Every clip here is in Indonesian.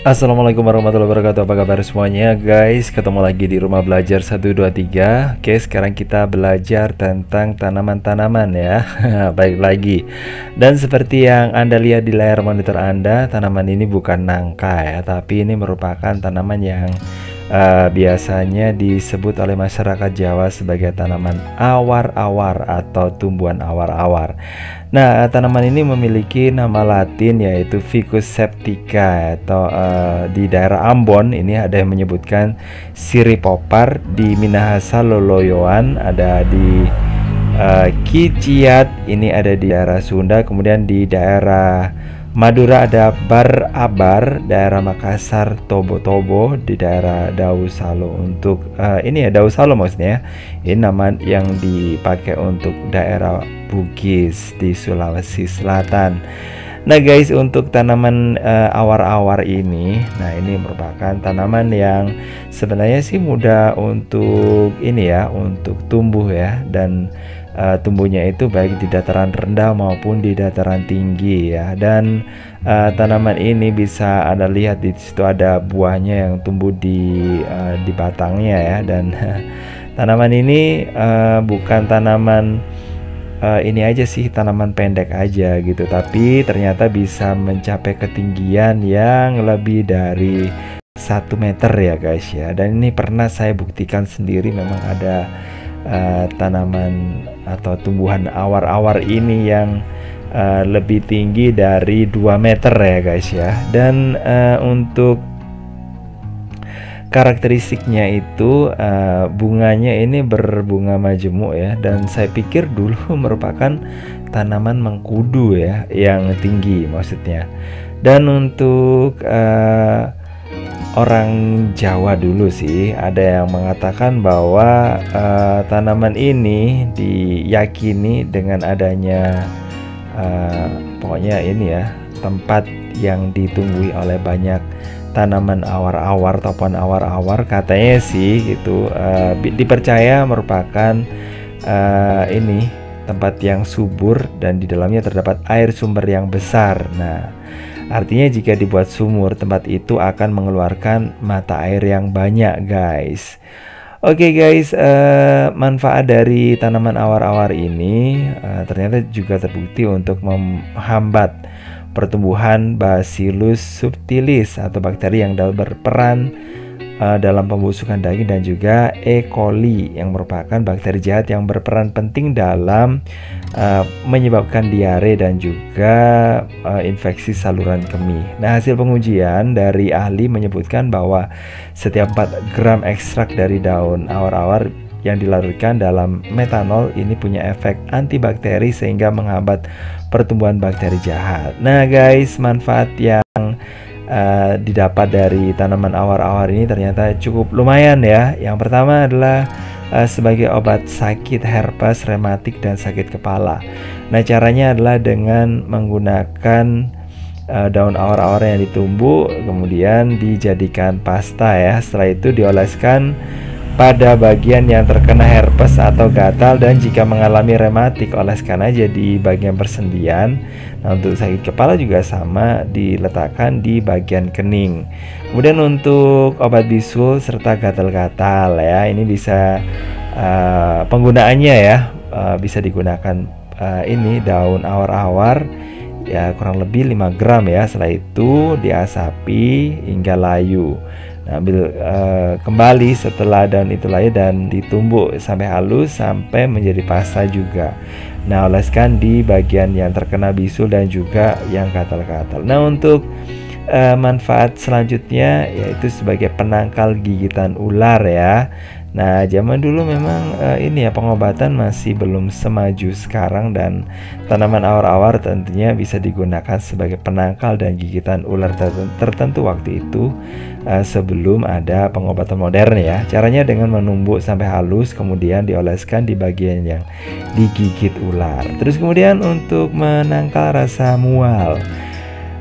Assalamualaikum warahmatullahi wabarakatuh. Apa kabar semuanya guys? Ketemu lagi di rumah belajar 123. Oke, sekarang kita belajar tentang tanaman-tanaman ya. Baik lagi. Dan seperti yang Anda lihat di layar monitor Anda, tanaman ini bukan nangka ya, tapi ini merupakan tanaman yang biasanya disebut oleh masyarakat Jawa sebagai tanaman awar-awar atau tumbuhan awar-awar. Nah, tanaman ini memiliki nama latin yaitu Ficus septica atau di daerah Ambon ini ada yang menyebutkan siripopar, di Minahasa Loloyoan, ada di Kiciat, ini ada di daerah Sunda, kemudian di daerah Madura ada Barabar, daerah Makassar Tobo-Tobo, di daerah Dausalo untuk ini ya Dausalo maksudnya. Ini nama yang dipakai untuk daerah Bugis di Sulawesi Selatan. Nah guys, untuk tanaman awar-awar ini, nah ini merupakan tanaman yang sebenarnya sih mudah untuk ini ya, untuk tumbuh ya, dan tumbuhnya itu baik di dataran rendah maupun di dataran tinggi ya. Dan tanaman ini bisa Anda lihat di situ ada buahnya yang tumbuh di batangnya ya. Dan tanaman ini bukan tanaman ini aja sih, tanaman pendek aja gitu, tapi ternyata bisa mencapai ketinggian yang lebih dari 1 meter ya guys ya. Dan ini pernah saya buktikan sendiri, memang ada tanaman atau tumbuhan awar-awar ini yang lebih tinggi dari 2 meter ya guys ya. Dan untuk karakteristiknya itu bunganya ini berbunga majemuk ya, dan saya pikir dulu merupakan tanaman mengkudu ya, yang tinggi maksudnya. Dan untuk orang Jawa dulu sih ada yang mengatakan bahwa tanaman ini diyakini dengan adanya pokoknya ini ya, tempat yang ditumbuhi oleh banyak tanaman awar-awar atau pohon awar-awar, katanya sih itu dipercaya merupakan ini tempat yang subur dan di dalamnya terdapat air sumber yang besar. Nah, artinya jika dibuat sumur, tempat itu akan mengeluarkan mata air yang banyak guys. Oke guys, manfaat dari tanaman awar-awar ini ternyata juga terbukti untuk menghambat pertumbuhan Bacillus subtilis atau bakteri yang dapat berperan dalam pembusukan daging, dan juga E. coli yang merupakan bakteri jahat yang berperan penting dalam menyebabkan diare dan juga infeksi saluran kemih. Nah, hasil pengujian dari ahli menyebutkan bahwa setiap 4 gram ekstrak dari daun awar-awar yang dilarutkan dalam metanol ini punya efek antibakteri sehingga menghambat pertumbuhan bakteri jahat. Nah guys, manfaat yang didapat dari tanaman awar-awar ini ternyata cukup lumayan ya. Yang pertama adalah sebagai obat sakit herpes, rematik, dan sakit kepala. Nah, caranya adalah dengan menggunakan daun awar-awar yang ditumbuk kemudian dijadikan pasta ya. Setelah itu dioleskan pada bagian yang terkena herpes atau gatal, dan jika mengalami rematik oleskan aja di bagian persendian. Nah, untuk sakit kepala juga sama, diletakkan di bagian kening. Kemudian untuk obat bisul serta gatal-gatal ya, ini bisa penggunaannya ya, bisa digunakan ini daun awar-awar ya, kurang lebih 5 gram ya. Setelah itu diasapi hingga layu. Nah, ambil kembali setelah daun itu layu dan ditumbuk sampai halus sampai menjadi pasta juga. Nah, oleskan di bagian yang terkena bisul dan juga yang gatal-gatal. Nah, untuk manfaat selanjutnya yaitu sebagai penangkal gigitan ular ya. Nah, zaman dulu memang ini ya, pengobatan masih belum semaju sekarang, dan tanaman awar-awar tentunya bisa digunakan sebagai penangkal dan gigitan ular tertentu waktu itu sebelum ada pengobatan modern ya. Caranya dengan menumbuk sampai halus kemudian dioleskan di bagian yang digigit ular. Terus kemudian untuk menangkal rasa mual.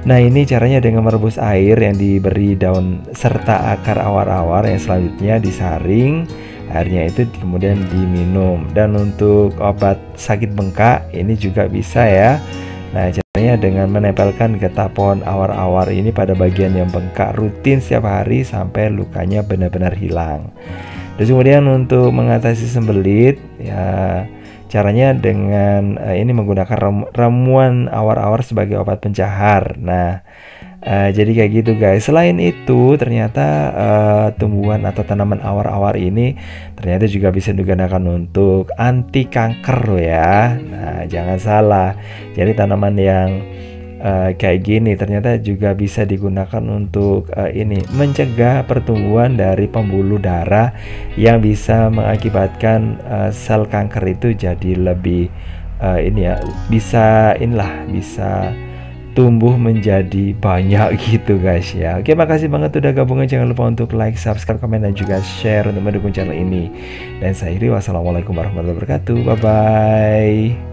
Nah, ini caranya dengan merebus air yang diberi daun serta akar awar-awar yang selanjutnya disaring. Airnya itu kemudian diminum. Dan untuk obat sakit bengkak ini juga bisa ya, Nah, caranya dengan menempelkan getah pohon awar-awar ini pada bagian yang bengkak rutin setiap hari sampai lukanya benar-benar hilang. Terus kemudian untuk mengatasi sembelit, ya caranya dengan ini menggunakan ramuan awar-awar sebagai obat pencahar. Nah, jadi kayak gitu guys. Selain itu ternyata tumbuhan atau tanaman awar-awar ini ternyata juga bisa digunakan untuk anti kanker loh ya. Nah, jangan salah. Jadi tanaman yang kayak gini ternyata juga bisa digunakan untuk ini mencegah pertumbuhan dari pembuluh darah yang bisa mengakibatkan sel kanker itu jadi lebih ini ya, bisa tumbuh menjadi banyak gitu guys ya. Oke, makasih banget udah gabungan. Jangan lupa untuk like, subscribe, komen, dan juga share untuk mendukung channel ini. Dan saya Iri, wassalamualaikum warahmatullahi wabarakatuh. Bye bye.